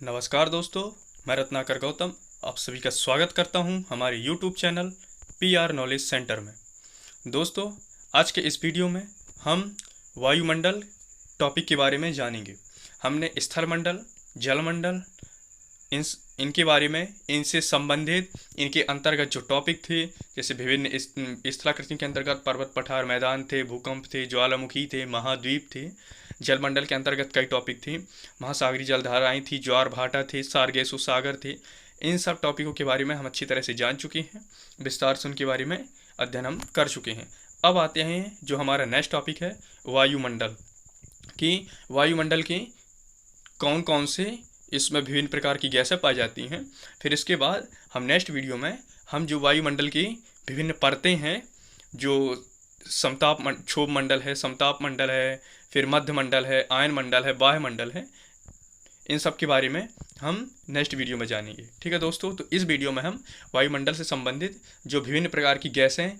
नमस्कार दोस्तों, मैं रत्नाकर गौतम आप सभी का स्वागत करता हूं हमारे YouTube channel PR knowledge centre में। दोस्तों, आज के इस वीडियो में हम वायुमंडल टॉपिक के बारे में जानेंगे। हमने स्थलमंडल, जलमंडल, इनके बारे में, इनसे संबंधित, इनके अंतर्गत जो टॉपिक थे, जैसे विभिन्न स्थलाकृतियों के अंतर्गत पर्वत पठार मैदान थे, भूकंप थे, ज्वालामुखी थे, महाद्वीप थे। जलमंडल के अंतर्गत कई टॉपिक थे, महासागरीय जलधाराएं थी, ज्वार भाटा थे, सारगेसु सागर थे। इन सब टॉपिकों के बारे में हम अच्छी तरह से जान चुके हैं, विस्तार से उनके बारे में अध्ययन हम कर चुके हैं। अब आते हैं जो हमारा नेक्स्ट टॉपिक है, वायुमंडल की। वायुमंडल के कौन कौन से इसमें विभिन्न प्रकार की गैसें पाई जाती हैं। फिर इसके बाद हम नेक्स्ट वीडियो में हम जो वायुमंडल की विभिन्न परतें हैं, जो क्षोभ मंडल है, समताप मंडल है, फिर मध्य मंडल है, आयन मंडल है, बाह्य मंडल है, इन सब के बारे में हम नेक्स्ट वीडियो में जानेंगे। ठीक है दोस्तों, तो इस वीडियो में हम वायुमंडल से संबंधित जो विभिन्न प्रकार की गैसें,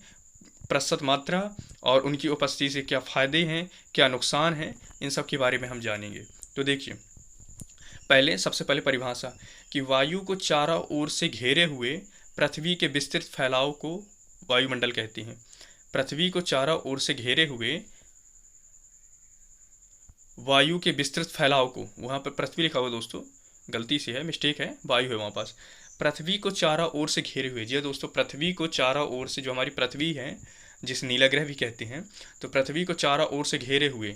प्रतिशत मात्रा और उनकी उपस्थिति से क्या फ़ायदे हैं, क्या नुकसान हैं, इन सब के बारे में हम जानेंगे। तो देखिए, सबसे पहले परिभाषा कि वायु को चारों ओर से घेरे हुए पृथ्वी के विस्तृत फैलाव को वायुमंडल कहते हैं। पृथ्वी को चारों ओर से घेरे हुए वायु के विस्तृत फैलाव को, वहाँ पर पृथ्वी लिखा हुआ दोस्तों, गलती से है, मिस्टेक है, वायु है वहाँ पास। पृथ्वी को चारों ओर से घेरे हुए, जी दोस्तों, पृथ्वी को चारों ओर से, जो हमारी पृथ्वी है जिस नीला ग्रह भी कहते हैं, तो पृथ्वी को चारों ओर से घेरे हुए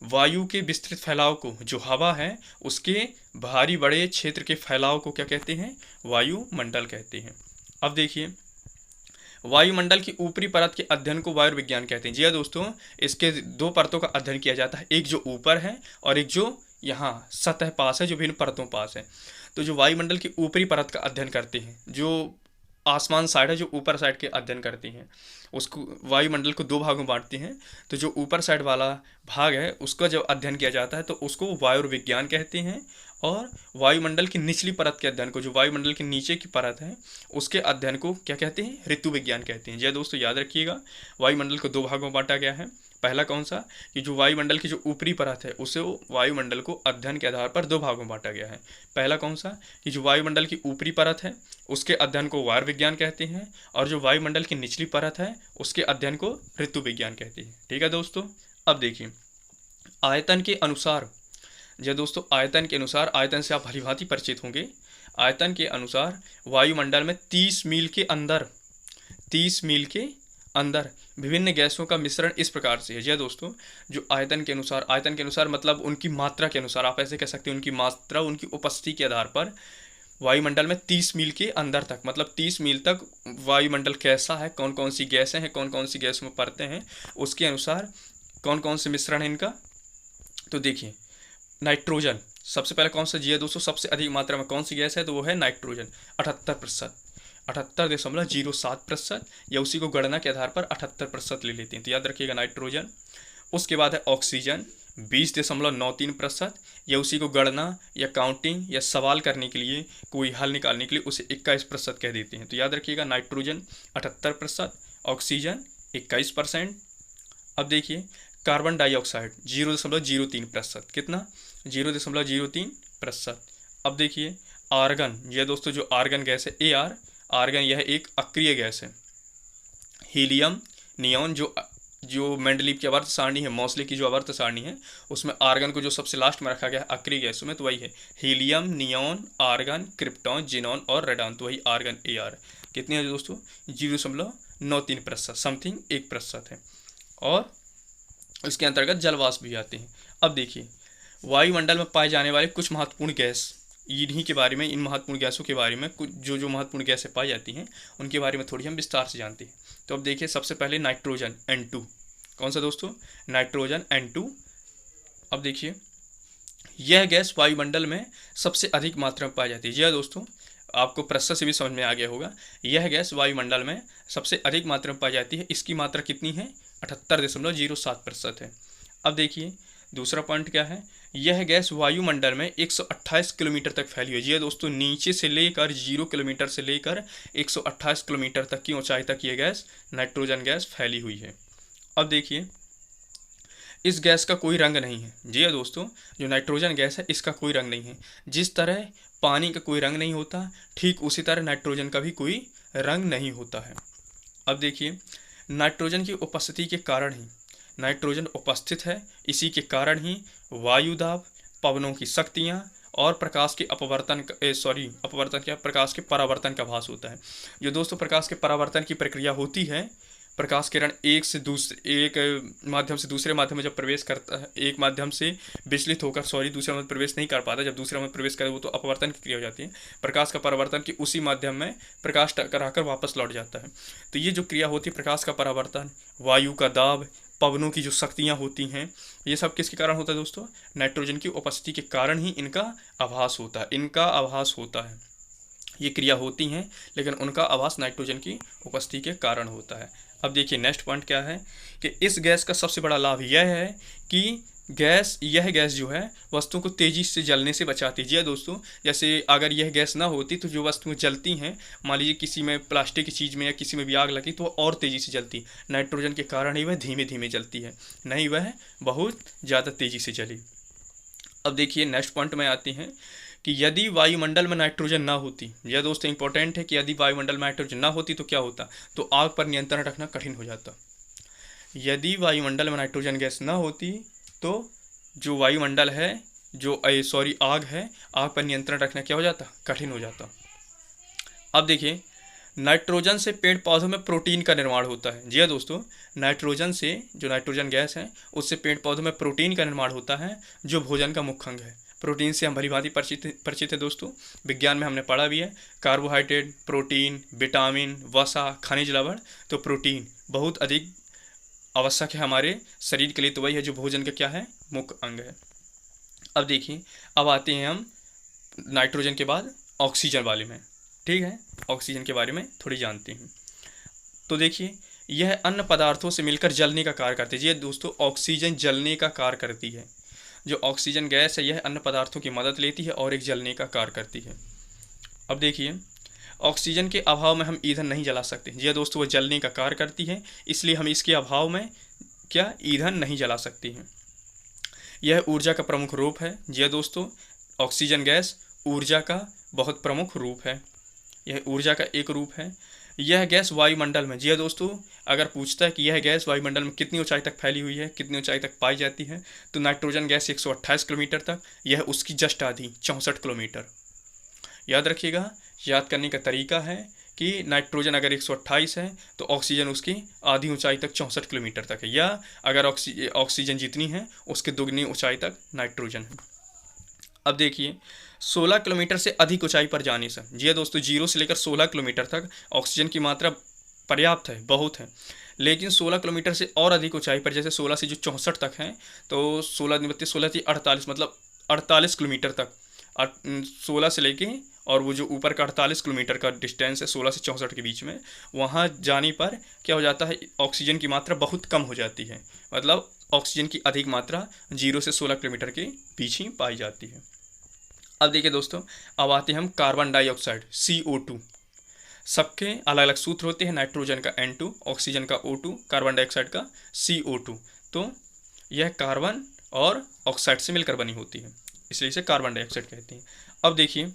वायु के विस्तृत फैलाव को, जो हवा है उसके भारी बड़े क्षेत्र के फैलाव को क्या कहते हैं? वायुमंडल कहते हैं। अब देखिए, वायुमंडल की ऊपरी परत के अध्ययन को वायुविज्ञान कहते हैं। जी हाँ दोस्तों, इसके दो परतों का अध्ययन किया जाता है, एक जो ऊपर है और एक जो यहाँ सतह पास है, जो विभिन्न परतों पास है। तो जो वायुमंडल की ऊपरी परत का अध्ययन करते हैं, जो आसमान साइड है, जो ऊपर साइड के अध्ययन करते हैं, उसको वायुमंडल को दो भागों में बांटते हैं। तो जो ऊपर साइड वाला भाग है उसका जब अध्ययन किया जाता है तो उसको वायुविज्ञान कहते हैं, और वायुमंडल की निचली परत के अध्ययन को, जो वायुमंडल के नीचे की परत है, उसके अध्ययन को क्या कहते हैं? ऋतु विज्ञान कहते हैं। जी दोस्तों, याद रखिएगा, वायुमंडल को दो भागों में बांटा गया है। पहला कौन सा? कि जो वायुमंडल की जो ऊपरी परत है उसे वायुमंडल को अध्ययन के आधार पर दो भागों में बांटा गया है। पहला कौन सा? कि जो वायुमंडल की ऊपरी परत है उसके अध्ययन को वायु विज्ञान कहते हैं, और जो वायुमंडल की निचली परत है उसके अध्ययन को ऋतु विज्ञान कहते हैं। ठीक है दोस्तों, अब देखिए, आयतन के अनुसार, जो दोस्तों आयतन के अनुसार, आयतन से आप भलीभांति परिचित होंगे। आयतन के अनुसार वायुमंडल में 30 मील के अंदर, 30 मील के अंदर विभिन्न गैसों का मिश्रण इस प्रकार से है। जी दोस्तों, जो आयतन के अनुसार, आयतन के अनुसार मतलब उनकी मात्रा के अनुसार, आप ऐसे कह सकते हैं, उनकी मात्रा, उनकी उपस्थिति के आधार पर वायुमंडल में 30 मील के अंदर तक, मतलब 30 मील तक वायुमंडल कैसा है, कौन कौन सी गैसें हैं, कौन कौन सी गैसों में परतें हैं, उसके अनुसार कौन कौन से मिश्रण है इनका। तो देखिए, नाइट्रोजन सबसे पहले कौन सा? जी दोस्तों, सबसे अधिक मात्रा में कौन सी गैस है? तो वो है नाइट्रोजन, 78%, 78.07%, या उसी को गणना के आधार पर 78% ले लेते हैं, तो याद रखिएगा नाइट्रोजन। उसके बाद है ऑक्सीजन, 20.93%, या उसी को गणना या काउंटिंग या सवाल करने के लिए, कोई हल निकालने के लिए उसे 21% कह देते हैं। तो याद रखिएगा, नाइट्रोजन 78%, ऑक्सीजन 21%। अब देखिए, कार्बन डाइऑक्साइड 0.03%, कितना? 0.03%। अब देखिए, आर्गन, यह दोस्तों जो आर्गन गैस है, AR, आर्गन, यह एक अक्रिय गैस है। हीलियम, नियॉन, जो मेंडलीव की आवर्त सारणी है, मौसले की जो आवर्त सारणी है, उसमें आर्गन को जो सबसे लास्ट में रखा गया है अक्रिय गैसों में, तो वही है helium, neon, argon, krypton, xenon और रेडॉन, तो वही आर्गन AR। कितनी है दोस्तों? 0.93%, समथिंग 1% है। और इसके अंतर्गत जलवाष्प भी आते हैं। अब देखिए, वायुमंडल में पाए जाने वाले कुछ महत्वपूर्ण गैस, इन्हीं के बारे में, इन महत्वपूर्ण गैसों के बारे में, कुछ जो महत्वपूर्ण गैसें पाई जाती हैं उनके बारे में थोड़ी हम विस्तार से जानते हैं। तो अब देखिए, सबसे पहले नाइट्रोजन N2, कौन सा दोस्तों? Nitrogen N2। अब देखिए, यह गैस वायुमंडल में सबसे अधिक मात्रा में पाई जाती है। जी हाँ दोस्तों, आपको प्रश्न से भी समझ में आ गया होगा, यह गैस वायुमंडल में सबसे अधिक मात्रा में पाई जाती है। इसकी मात्रा कितनी है? 78.07% है। अब देखिए, दूसरा पॉइंट क्या है? यह गैस वायुमंडल में 128 किलोमीटर तक फैली हुई है। जी दोस्तों, नीचे से लेकर 0 किलोमीटर से लेकर 128 किलोमीटर तक की ऊंचाई तक यह गैस, नाइट्रोजन गैस, फैली हुई है। अब देखिए, इस गैस का कोई रंग नहीं है। जी हाँ दोस्तों, जो नाइट्रोजन गैस है इसका कोई रंग नहीं है। जिस तरह पानी का कोई रंग नहीं होता, ठीक उसी तरह नाइट्रोजन का भी कोई रंग नहीं होता है। अब देखिए, नाइट्रोजन की उपस्थिति के कारण ही, नाइट्रोजन उपस्थित है इसी के कारण ही वायु दाब, पवनों की शक्तियाँ और प्रकाश के अपवर्तन क्या, प्रकाश के परावर्तन का भास होता है। जो दोस्तों प्रकाश के परावर्तन की प्रक्रिया होती है, प्रकाश किरण एक माध्यम से दूसरे माध्यम में जब प्रवेश करता है, एक माध्यम से विचलित होकर दूसरे में प्रवेश नहीं कर पाता, जब दूसरे में प्रवेश करे वो तो अपवर्तन की क्रिया हो जाती है। प्रकाश का परावर्तन की उसी माध्यम में प्रकाश टकरा कर वापस लौट जाता है। तो ये जो क्रिया होती है, प्रकाश का परावर्तन, वायु का दाब, पवनों की जो शक्तियाँ होती हैं, ये सब किसके कारण होता है दोस्तों? नाइट्रोजन की उपस्थिति के कारण ही इनका आभास होता है, इनका आभास होता है। ये क्रिया होती हैं लेकिन उनका आभास नाइट्रोजन की उपस्थिति के कारण होता है। अब देखिए नेक्स्ट पॉइंट क्या है कि इस गैस का सबसे बड़ा लाभ यह है कि यह गैस जो है वस्तुओं को तेज़ी से जलने से बचाती है। जी दोस्तों, जैसे अगर यह गैस ना होती तो जो वस्तुएं जलती हैं, मान लीजिए किसी में प्लास्टिक की चीज़ में या किसी में भी आग लगी तो वह और तेज़ी से जलती, नाइट्रोजन के कारण ही वह धीमे धीमे जलती है, नहीं वह बहुत ज़्यादा तेज़ी से जली। अब देखिए नेक्स्ट पॉइंट में आते हैं कि यदि वायुमंडल में नाइट्रोजन ना होती, यह दोस्तों इंपॉर्टेंट है कि यदि वायुमंडल में नाइट्रोजन ना होती तो क्या होता? तो आग पर नियंत्रण रखना कठिन हो जाता। यदि वायुमंडल में नाइट्रोजन गैस ना होती तो जो वायुमंडल है, आग है, आग पर नियंत्रण रखना क्या हो जाता? कठिन हो जाता। अब देखिए, नाइट्रोजन से पेड़ पौधों में प्रोटीन का निर्माण होता है। जी हाँ दोस्तों, नाइट्रोजन से, जो नाइट्रोजन गैस है उससे पेड़ पौधों में प्रोटीन का निर्माण होता है, जो भोजन का मुख्य अंग है। प्रोटीन से हम भली भांति परिचित है दोस्तों, विज्ञान में हमने पढ़ा भी है। कार्बोहाइड्रेट, प्रोटीन, विटामिन, वसा, खनिज लवण। तो प्रोटीन बहुत अधिक आवश्यक है हमारे शरीर के लिए, तो वही है जो भोजन का क्या है? मुख्य अंग है। अब देखिए, अब आते हैं हम नाइट्रोजन के बाद ऑक्सीजन वाले में। ठीक है, ऑक्सीजन के बारे में थोड़ी जानते हैं। तो देखिए, यह अन्य पदार्थों से मिलकर जलने का कार्य करती है। ये दोस्तों ऑक्सीजन जलने का कार्य करती है। जो ऑक्सीजन गैस है यह अन्य पदार्थों की मदद लेती है और एक जलने का कार्य करती है। अब देखिए, ऑक्सीजन के अभाव में हम ईंधन नहीं जला सकते। जी दोस्तों, वो जलने का कार्य करती है, इसलिए हम इसके अभाव में क्या ईंधन नहीं जला सकते हैं। यह ऊर्जा का प्रमुख रूप है। जी दोस्तों, ऑक्सीजन गैस ऊर्जा का बहुत प्रमुख रूप है, यह ऊर्जा का एक रूप है। यह गैस वायुमंडल में, जी हाँ दोस्तों, अगर पूछता है कि यह गैस वायुमंडल में कितनी ऊंचाई तक फैली हुई है, कितनी ऊंचाई तक पाई जाती है, तो नाइट्रोजन गैस 128 किलोमीटर तक, यह उसकी जस्ट आधी 64 किलोमीटर। याद रखिएगा, याद करने का तरीका है कि नाइट्रोजन अगर 128 है तो ऑक्सीजन उसकी आधी ऊंचाई तक 64 किलोमीटर तक है, या अगर ऑक्सीजन जितनी है उसके दोगुनी ऊंचाई तक नाइट्रोजन है। अब देखिए, 16 किलोमीटर से अधिक ऊंचाई पर जाने से, जी हाँ दोस्तों, 0 से लेकर 16 किलोमीटर तक ऑक्सीजन की मात्रा पर्याप्त है, बहुत है। लेकिन 16 किलोमीटर से और अधिक ऊंचाई पर, जैसे 16 से जो 64 तक है, तो 16 मतलब 48 किलोमीटर तक, 16 से लेके और वो जो ऊपर का 48 किलोमीटर का डिस्टेंस है 16 से 64 के बीच में, वहाँ जाने पर क्या हो जाता है? ऑक्सीजन की मात्रा बहुत कम हो जाती है, मतलब ऑक्सीजन की अधिक मात्रा 0 से 16 किलोमीटर के बीच ही पाई जाती है। अब देखिए दोस्तों, अब आते हैं हम कार्बन डाइऑक्साइड CO2। सबके अलग अलग सूत्र होते हैं, नाइट्रोजन का N2, ऑक्सीजन का O2, कार्बन डाइऑक्साइड का CO2। तो यह कार्बन और ऑक्साइड से मिलकर बनी होती है, इसलिए इसे कार्बन डाइऑक्साइड कहते हैं। अब देखिए,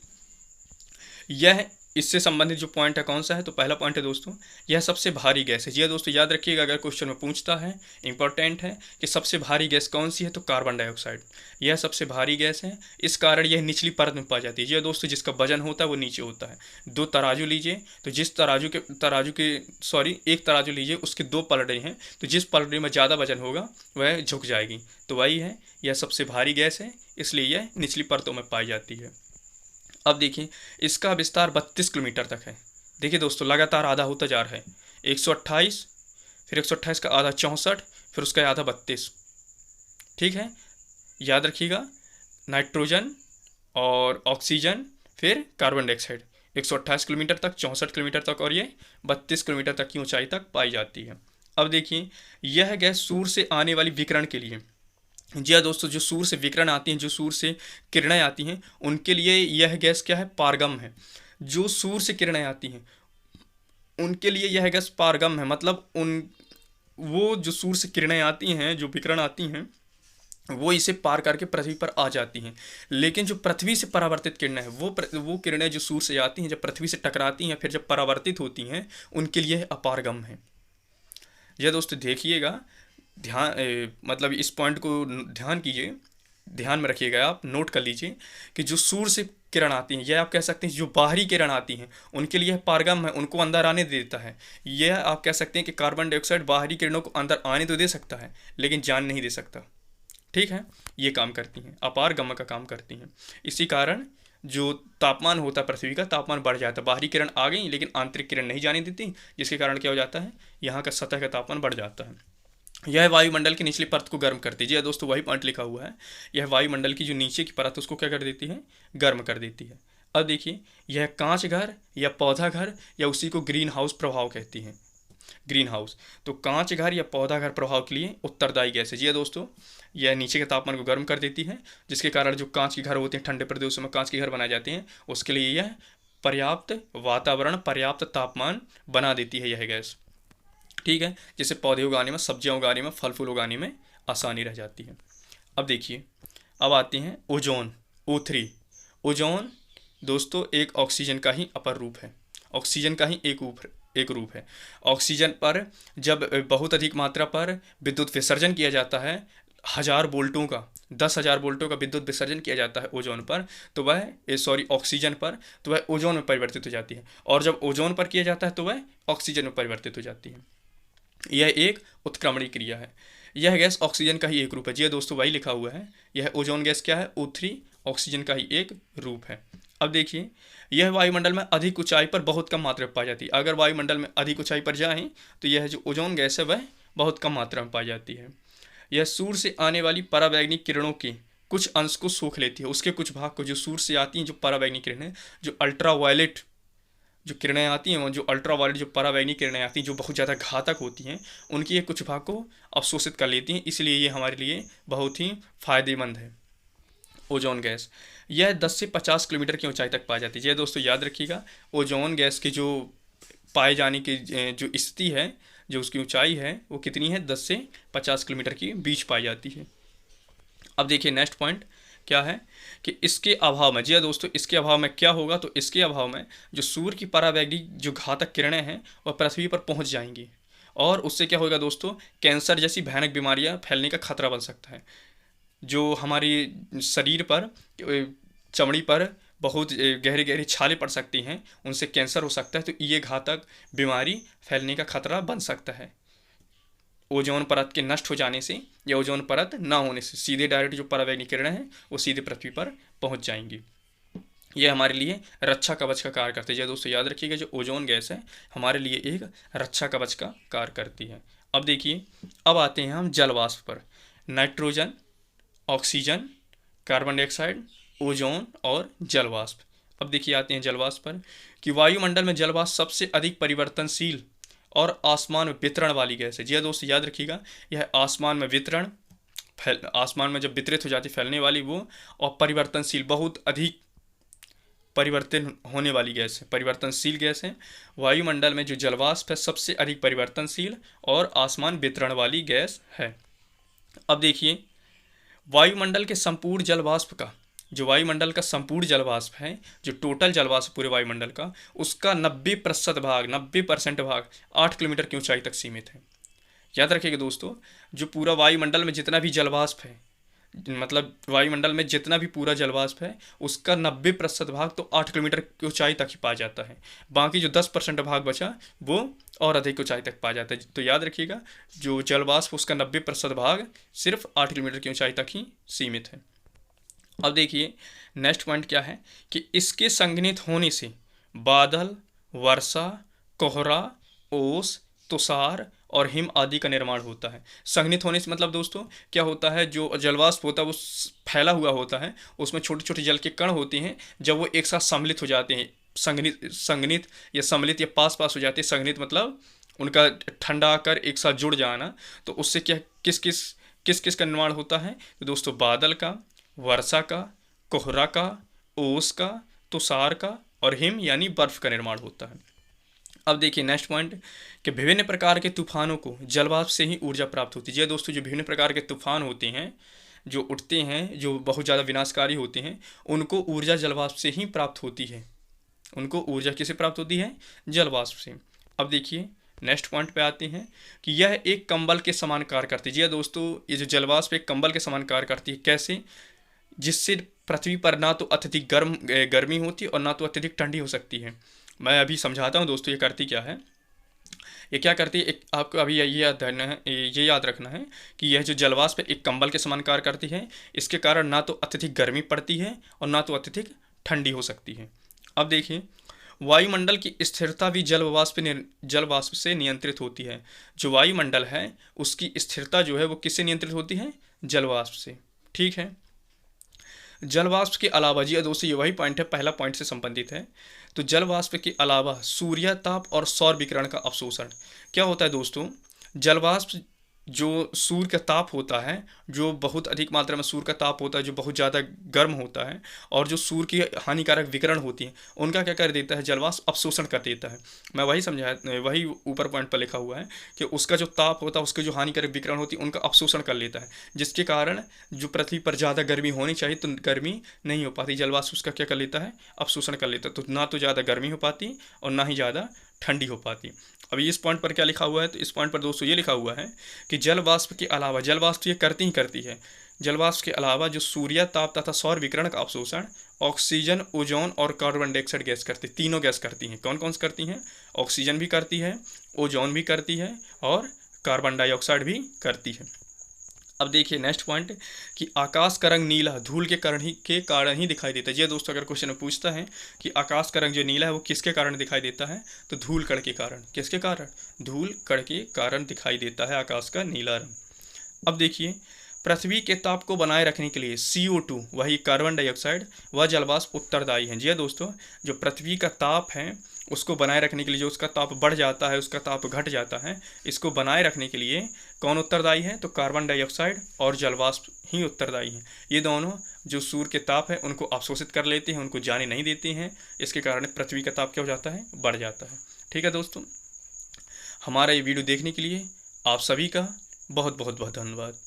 यह इससे संबंधित जो पॉइंट है कौन सा है? तो पहला पॉइंट है दोस्तों, यह सबसे भारी गैस है। जी हाँ दोस्तों, याद रखिएगा, अगर क्वेश्चन में पूछता है, इंपॉर्टेंट है कि सबसे भारी गैस कौन सी है, तो कार्बन डाइऑक्साइड, यह सबसे भारी गैस है। इस कारण यह निचली परत में पाई जाती है। जी हाँ दोस्तों, जिसका वजन होता है वो नीचे होता है। दो तराजू लीजिए, तो जिस एक तराजू लीजिए, उसके दो पलड़े हैं, तो जिस पलड़े में ज़्यादा वजन होगा वह झुक जाएगी, तो वही है, यह सबसे भारी गैस है, इसलिए यह निचली परतों में पाई जाती है। अब देखिए, इसका विस्तार 32 किलोमीटर तक है। देखिए दोस्तों, लगातार आधा होता जा रहा है, 128, फिर 128 का आधा 64, फिर उसका आधा 32। ठीक है, याद रखिएगा, नाइट्रोजन और ऑक्सीजन फिर कार्बन डाइऑक्साइड 128 किलोमीटर तक, 64 किलोमीटर तक, और ये 32 किलोमीटर तक की ऊंचाई तक पाई जाती है। अब देखिए, यह गैस सूर्य से आने वाली विकिरण के लिए, जी हाँ दोस्तों, जो सूर्य से विकिरण आती हैं, जो सूर्य से किरणें आती हैं, उनके लिए यह गैस क्या है? पारगम है। जो सूर्य से किरणें आती हैं उनके लिए यह गैस पारगम है, मतलब वो जो सूर्य से किरणें आती हैं, जो विकिरण आती हैं, वो इसे पार करके पृथ्वी पर आ जाती हैं। लेकिन जो पृथ्वी से परावर्तित किरणें हैं, वो किरणें जो सूर्य से आती हैं, जब पृथ्वी से टकराती हैं, फिर जब परावर्तित होती हैं, उनके लिए अपारगम है। यह दोस्तों देखिएगा, मतलब इस पॉइंट को ध्यान कीजिए, ध्यान में रखिएगा, आप नोट कर लीजिए कि जो सूर्य से किरण आती हैं, यह आप कह सकते हैं जो बाहरी किरण आती हैं, उनके लिए पारगम है, उनको अंदर आने देता है। यह आप कह सकते हैं कि कार्बन डाइऑक्साइड बाहरी किरणों को अंदर आने तो दे सकता है, लेकिन जान नहीं दे सकता। ठीक है, ये काम करती हैं, अपारगम का काम करती हैं। इसी कारण जो तापमान होता है पृथ्वी का, तापमान बढ़ जाता है। बाहरी किरण आ गई लेकिन आंतरिक किरण नहीं जाने देती, जिसके कारण क्या हो जाता है, यहाँ का सतह का तापमान बढ़ जाता है। यह वायुमंडल की निचली परत को गर्म करती है। जी दोस्तों, वही पॉइंट लिखा हुआ है। यह वायुमंडल की जो नीचे की परत है उसको क्या कर देती है, गर्म कर देती है। अब देखिए, यह कांच घर या पौधा घर या उसी को ग्रीन हाउस प्रभाव कहती हैं। ग्रीन हाउस, तो कांच घर या पौधा घर प्रभाव के लिए उत्तरदायी गैस है। जी दोस्तों, यह नीचे के तापमान को गर्म कर देती है, जिसके कारण जो कांच के घर होते हैं, ठंडे प्रदेशों में कांच के घर बनाए जाते हैं, उसके लिए यह पर्याप्त वातावरण, पर्याप्त तापमान बना देती है यह गैस। ठीक है, जिससे पौधे उगाने में, सब्जियां उगाने में, फल फूल उगाने में आसानी रह जाती है। अब देखिए, अब आते हैं ओजोन, O3। ओजोन दोस्तों एक ऑक्सीजन का ही अपर रूप है, ऑक्सीजन का ही एक रूप है। ऑक्सीजन पर जब बहुत अधिक मात्रा पर विद्युत विसर्जन किया जाता है, 1000 वोल्टों का, 10,000 वोल्टों का विद्युत विसर्जन किया जाता है ओजोन पर, तो वह ऑक्सीजन पर, तो वह ओजोन में परिवर्तित हो जाती है। और जब ओजोन पर किया जाता है तो वह ऑक्सीजन में परिवर्तित हो जाती है। यह एक उत्क्रमणीय क्रिया है। यह गैस ऑक्सीजन का ही एक रूप है। जी दोस्तों, वही लिखा हुआ है। यह ओजोन गैस क्या है, O3, ऑक्सीजन का ही एक रूप है। अब देखिए, यह वायुमंडल में अधिक ऊंचाई पर बहुत कम मात्रा में पाई जाती है। अगर वायुमंडल में अधिक ऊंचाई पर जाएं तो यह जो ओजोन गैस है वह बहुत कम मात्रा में पाई जाती है। यह सूर्य से आने वाली परावैंगनिक किरणों के कुछ अंश को सोख लेती है, उसके कुछ भाग को, जो सूर्य से आती हैं जो परावैंगनिक किरणें, जो अल्ट्रावायलेट जो किरणें आती हैं, जो अल्ट्रावायलेट जो परावैंगनिक किरणें आती हैं, जो बहुत ज़्यादा घातक होती हैं, उनकी ये कुछ भाग को अवशोषित कर लेती हैं। इसलिए ये हमारे लिए बहुत ही फायदेमंद है ओजोन गैस। यह 10 से 50 किलोमीटर की ऊंचाई तक पाई जाती है। ये दोस्तों याद रखिएगा, ओजोन गैस की जो पाए जाने की जो स्थिति है, जो उसकी ऊंचाई है, वो कितनी है, 10 से 50 किलोमीटर के बीच पाई जाती है। अब देखिए नेक्स्ट पॉइंट क्या है कि इसके अभाव में, जी हाँ दोस्तों, इसके अभाव में क्या होगा, तो इसके अभाव में जो सूर्य की परावैंगनिक जो घातक किरणें हैं वह पृथ्वी पर पहुंच जाएंगी, और उससे क्या होगा दोस्तों, कैंसर जैसी भयानक बीमारियां फैलने का खतरा बन सकता है। जो हमारी शरीर पर, चमड़ी पर बहुत गहरी गहरी छाले पड़ सकती हैं, उनसे कैंसर हो सकता है। तो ये घातक बीमारी फैलने का खतरा बन सकता है ओजोन परत के नष्ट हो जाने से, या ओजोन परत ना होने से। सीधे डायरेक्ट जो परावैंगनिक किरणें हैं वो सीधे पृथ्वी पर पहुंच जाएंगी। ये हमारे लिए रक्षा कवच का कार्य करती है। दोस्तों याद रखिएगा, जो ओजोन गैस है हमारे लिए एक रक्षा कवच का कार्य करती है। अब देखिए, अब आते हैं हम जल वाष्प पर। Nitrogen, oxygen, carbon dioxide, ozone और जल वाष्प। अब देखिए आते हैं जल वाष्प पर, कि वायुमंडल में जल वाष्प सबसे अधिक परिवर्तनशील और आसमान में वितरण वाली गैस है। जी हाँ दोस्तों, याद रखिएगा, यह आसमान में वितरण, आसमान में जब वितरित हो जाती, फैलने वाली वो, और परिवर्तनशील, बहुत अधिक परिवर्तन होने वाली गैस है, परिवर्तनशील गैस है। वायुमंडल में जो जलवाष्प है सबसे अधिक परिवर्तनशील और आसमान वितरण वाली गैस है। अब देखिए, वायुमंडल के संपूर्ण जलवाष्प का, जो वायुमंडल का संपूर्ण जलवाष्प है, जो टोटल जलवाष्प पूरे वायुमंडल का, उसका 90% भाग, 90% भाग 8 किलोमीटर की ऊंचाई तक सीमित है। याद रखिएगा दोस्तों, जो पूरा वायुमंडल में जितना भी जलवाष्प है, मतलब वायुमंडल में जितना भी पूरा जलवाष्प है, उसका 90% भाग तो 8 किलोमीटर की ऊंचाई तक ही पाया जाता है। बाकी जो 10% भाग बचा वो और अधिक ऊंचाई तक पाया जाता है। तो याद रखिएगा, जो जलवाष्प उसका 90% भाग सिर्फ 8 किलोमीटर की ऊंचाई तक ही सीमित है। अब देखिए नेक्स्ट पॉइंट क्या है, कि इसके संघनित होने से बादल, वर्षा, कोहरा, ओस, तुषार और हिम आदि का निर्माण होता है। संघनित होने से मतलब दोस्तों क्या होता है, जो जलवाष्प होता है वो फैला हुआ होता है, उसमें छोटे छोटे जल के कण होते हैं। जब वो एक साथ सम्मिलित हो जाते हैं, संघनित या सम्मिलित या पास पास हो जाते हैं, संघनित मतलब उनका ठंडा आकर एक साथ जुड़ जाना, तो उससे क्या किस किस का निर्माण होता है, तो दोस्तों बादल का, वर्षा का, कोहरा का, ओस का, तुषार का और हिम यानी बर्फ का निर्माण होता है। अब देखिए नेक्स्ट पॉइंट कि विभिन्न प्रकार के तूफानों को जलवाष्प से ही ऊर्जा प्राप्त होती है। जी दोस्तों, जो विभिन्न प्रकार के तूफान होते हैं, जो उठते हैं, जो बहुत ज़्यादा विनाशकारी होते हैं, उनको ऊर्जा जलवाष्प से ही प्राप्त होती है। उनको ऊर्जा किससे प्राप्त होती है? जलवाष्प से। अब देखिए नेक्स्ट पॉइंट पे आते हैं कि यह एक कंबल के समान कार्य करती है। जी दोस्तों, ये जो जलवाष्प एक कंबल के समान कार्य करती है। कैसे? जिससे पृथ्वी पर ना तो अत्यधिक गर्मी होती है और ना तो अत्यधिक ठंडी हो सकती है। मैं अभी समझाता हूँ दोस्तों ये करती क्या है। ये क्या करती है, एक आपको अभी ये याद रखना है कि यह जो जलवाष्प एक कंबल के समान कार्य करती है। इसके कारण ना तो अत्यधिक गर्मी पड़ती है और ना तो अत्यधिक ठंडी हो सकती है। अब देखिए, वायुमंडल की स्थिरता भी जलवाष्प से नियंत्रित होती है। जो वायुमंडल है उसकी स्थिरता जो है वो किससे नियंत्रित होती है? जलवाष्प से। ठीक है। जलवाष्प के अलावा, जी दोस्तों ये वही पॉइंट है, पहला पॉइंट से संबंधित है। तो जलवाष्प के अलावा सूर्य ताप और सौर विकिरण का अवशोषण। क्या होता है दोस्तों? जलवाष्प जो सूर्य का ताप होता है, जो बहुत अधिक मात्रा में सूर्य का ताप होता है, जो बहुत ज़्यादा गर्म होता है, और जो सूर्य की हानिकारक विकिरण होती है, उनका क्या कर देता है? जलवाष्प अवशोषण कर देता है। मैं वही समझाया, वही ऊपर पॉइंट पर लिखा हुआ है कि उसका जो ताप होता है, उसके जो हानिकारक विकिरण होती है, उनका अवशोषण कर लेता है, जिसके कारण जो पृथ्वी पर ज़्यादा गर्मी होनी चाहिए तो गर्मी नहीं हो पाती। जलवाष्प उसका क्या कर लेता है? अवशोषण कर लेता है। तो ना तो ज़्यादा गर्मी हो पाती और ना ही ज़्यादा ठंडी हो पाती। अभी इस पॉइंट पर क्या लिखा हुआ है? तो इस पॉइंट पर दोस्तों ये लिखा हुआ है कि जलवाष्प के अलावा, जलवाष्प ये करती ही करती है, जलवाष्प के अलावा जो सूर्य ताप तथा सौर विकिरण का अवशोषण ऑक्सीजन, ओजोन और कार्बन डाइऑक्साइड गैस करती, तीनों गैस करती हैं। कौन कौन सी करती हैं? ऑक्सीजन भी करती है, ओजोन भी करती है और कार्बन डाइऑक्साइड भी करती है। अब देखिए नेक्स्ट पॉइंट कि आकाश का रंग नीला धूल के कारण ही दिखाई देता है। ये दोस्तों अगर क्वेश्चन में पूछता है कि आकाश का रंग जो नीला है वो किसके कारण दिखाई देता है, तो धूल कण के कारण। किसके कारण? धूल कण के कारण दिखाई देता है आकाश का नीला रंग। अब देखिए, पृथ्वी के ताप को बनाए रखने के लिए CO2, वही कार्बन डाइऑक्साइड, वह जलवाष्प उत्तरदायी है। जी दोस्तों, जो पृथ्वी का ताप है उसको बनाए रखने के लिए, जो उसका ताप बढ़ जाता है, उसका ताप घट जाता है, इसको बनाए रखने के लिए कौन उत्तरदायी है? तो कार्बन डाइऑक्साइड और जलवाष्प ही उत्तरदायी हैं। ये दोनों जो सूर्य के ताप है उनको अवशोषित कर लेते हैं, उनको जाने नहीं देते हैं। इसके कारण पृथ्वी का ताप क्या हो जाता है? बढ़ जाता है। ठीक है दोस्तों, हमारा ये वीडियो देखने के लिए आप सभी का बहुत बहुत बहुत धन्यवाद।